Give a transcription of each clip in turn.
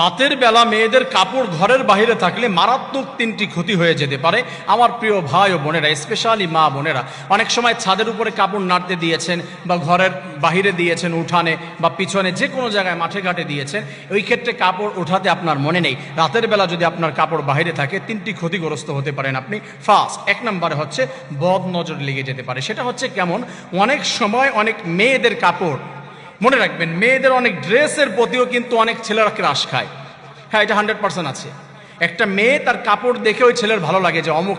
রাতের বেলা মেয়েদের কাপড় ঘরের বাইরে থাকলে মারাত্মক তিনটি ক্ষতি হয়ে যেতে পারে। আমার প্রিয় ভাই ও বোনেরা, স্পেশালি মা বোনেরা, অনেক সময় ছাদের উপরে কাপড় নাড়তে দিয়েছেন বা ঘরের বাহিরে দিয়েছেন, উঠানে বা পিছনে যে কোনো জায়গায় মাঠে ঘাটে দিয়েছেন, ওই ক্ষেত্রে কাপড় ওঠাতে আপনার মনে নেই। রাতের বেলা যদি আপনার কাপড় বাইরে থাকে তিনটি ক্ষতিগ্রস্ত হতে পারেন আপনি। ফার্স্ট, এক নম্বরে হচ্ছে বদ নজর লেগে যেতে পারে। সেটা হচ্ছে কেমন? অনেক সময় অনেক মেয়েদের কাপড়, মনে রাখবেন, মেয়েদের অনেক ড্রেসের প্রতিও কিন্তু অনেক ছেলেরা ক্রাশ খায়। হ্যাঁ, এটা 100% আছে। একটা মেয়ে তার কাপড় দেখে ওই ছেলের ভালো লাগে যে অমুক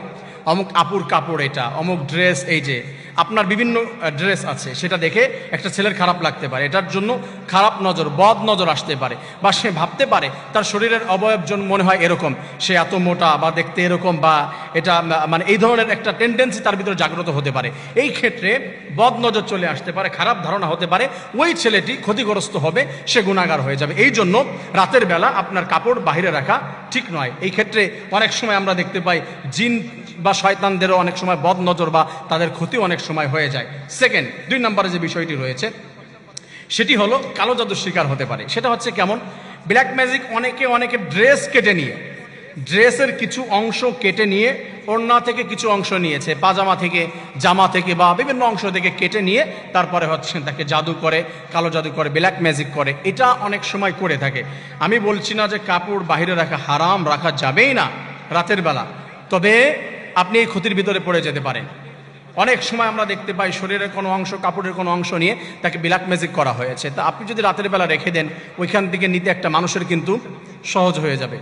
অমুক আপুর কাপড়, এটা অমুক ড্রেস, এই যে আপনার বিভিন্ন ড্রেস আছে, সেটা দেখে একটা ছেলের খারাপ লাগতে পারে। এটার জন্য খারাপ নজর, বদ নজর আসতে পারে, বা সে ভাবতে পারে তার শরীরের অবয়বজন মনে হয় এরকম, সে এত মোটা বা দেখতে এরকম, বা এটা মানে এই ধরনের একটা টেন্ডেন্সি তার ভিতরে জাগ্রত হতে পারে। এই ক্ষেত্রে বদ নজর চলে আসতে পারে, খারাপ ধারণা হতে পারে, ওই ছেলেটি ক্ষতিগ্রস্ত হবে, সে গুনাহগার হয়ে যাবে। এই জন্য রাতের বেলা আপনার কাপড় বাহিরে রাখা ঠিক নয়। এই ক্ষেত্রে অনেক সময় আমরা দেখতে পাই জিন বা শয়তানদেরও অনেক সময় বদ নজর বা তাদের ক্ষতি অনেক সময় হয়ে যায়। সেকেন্ড, 2 নম্বরে যে বিষয়টি রয়েছে সেটি হলো কালো জাদুর শিকার হতে পারে। সেটা হচ্ছে কেমন? ব্ল্যাক ম্যাজিক অনেকে ড্রেস কেটে নিয়ে, ড্রেসের কিছু অংশ কেটে নিয়ে, ওড়না থেকে কিছু অংশ নিয়েছে, পাজামা থেকে, জামা থেকে বা বিভিন্ন অংশ থেকে কেটে নিয়ে তারপরে হচ্ছে তাকে জাদু করে, কালো জাদু করে, ব্ল্যাক ম্যাজিক করে। এটা অনেক সময় করে থাকে। আমি বলছি না যে কাপড় বাইরে রাখা হারাম, রাখা যাবেই না রাতের বেলা, তবে আপনি এই ক্ষতির ভিতরে পড়ে যেতে পারেন। অনেক সময় আমরা দেখতে পাই শরীরের কোনো অংশ, কাপড়ের কোনো অংশ নিয়ে তাকে ব্ল্যাক ম্যাজিক করা হয়েছে। তা আপনি যদি রাতের বেলা রেখে দেন, ওইখান থেকে নিতে একটা মানুষের কিন্তু সহজ হয়ে যাবে,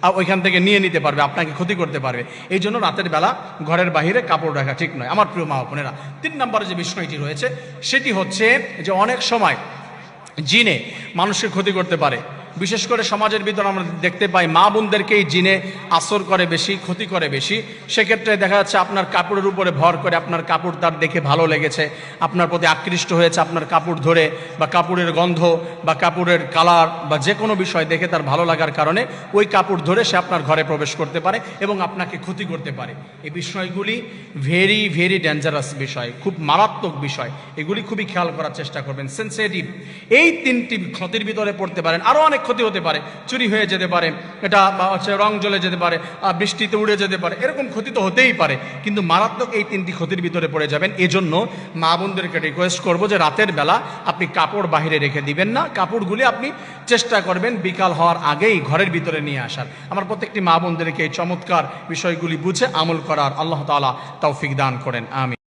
আর ওইখান থেকে নিয়ে নিতে পারবে, আপনাকে ক্ষতি করতে পারবে। এই জন্য রাতের বেলা ঘরের বাহিরে কাপড় রাখা ঠিক নয় আমার প্রিয় মা বোনেরা। 3 নম্বরে যে বিষয়টি রয়েছে সেটি হচ্ছে যে অনেক সময় জিনে মানুষের ক্ষতি করতে পারে। বিশেষ করে সমাজের ভিতরে আমরা দেখতে পাই মা বোনদেরকেই জিনে আসর করে বেশি, ক্ষতি করে বেশি। সেক্ষেত্রে দেখা যাচ্ছে আপনার কাপড়ের উপরে ভর করে, আপনার কাপড় তার দেখে ভালো লেগেছে, আপনার প্রতি আকৃষ্ট হয়েছে, আপনার কাপড় ধরে বা কাপড়ের গন্ধ বা কাপড়ের কালার বা যে কোনো বিষয় দেখে তার ভালো লাগার কারণে ওই কাপড় ধরে সে আপনার ঘরে প্রবেশ করতে পারে এবং আপনাকে ক্ষতি করতে পারে। এই বিষয়গুলি ভেরি ভেরি ডেঞ্জারাস বিষয়, খুব মারাত্মক বিষয়। এগুলি খুবই খেয়াল করার চেষ্টা করবেন, সেন্সিটিভ। এই 3টি ক্ষতির ভিতরে পড়তে পারেন। আরও অনেক ক্ষতি হতে পারে, চুরি হয়ে যেতে পারে, এটা হচ্ছে রং জ্বলে যেতে পারে, বৃষ্টিতে উড়ে যেতে পারে, এরকম ক্ষতি তো হতেই পারে, কিন্তু মারাত্মক এই 3টি ক্ষতির ভিতরে পড়ে যাবেন। এজন্য মা বোনদেরকে রিকোয়েস্ট করবো যে রাতের বেলা আপনি কাপড় বাহিরে রেখে দিবেন না, কাপড়গুলি আপনি চেষ্টা করবেন বিকাল হওয়ার আগেই ঘরের ভিতরে নিয়ে আসার। আমার প্রত্যেকটি মা বোনদেরকে এই চমৎকার বিষয়গুলি বুঝে আমল করার আল্লাহ তাআলা তৌফিক দান করেন। আমিন।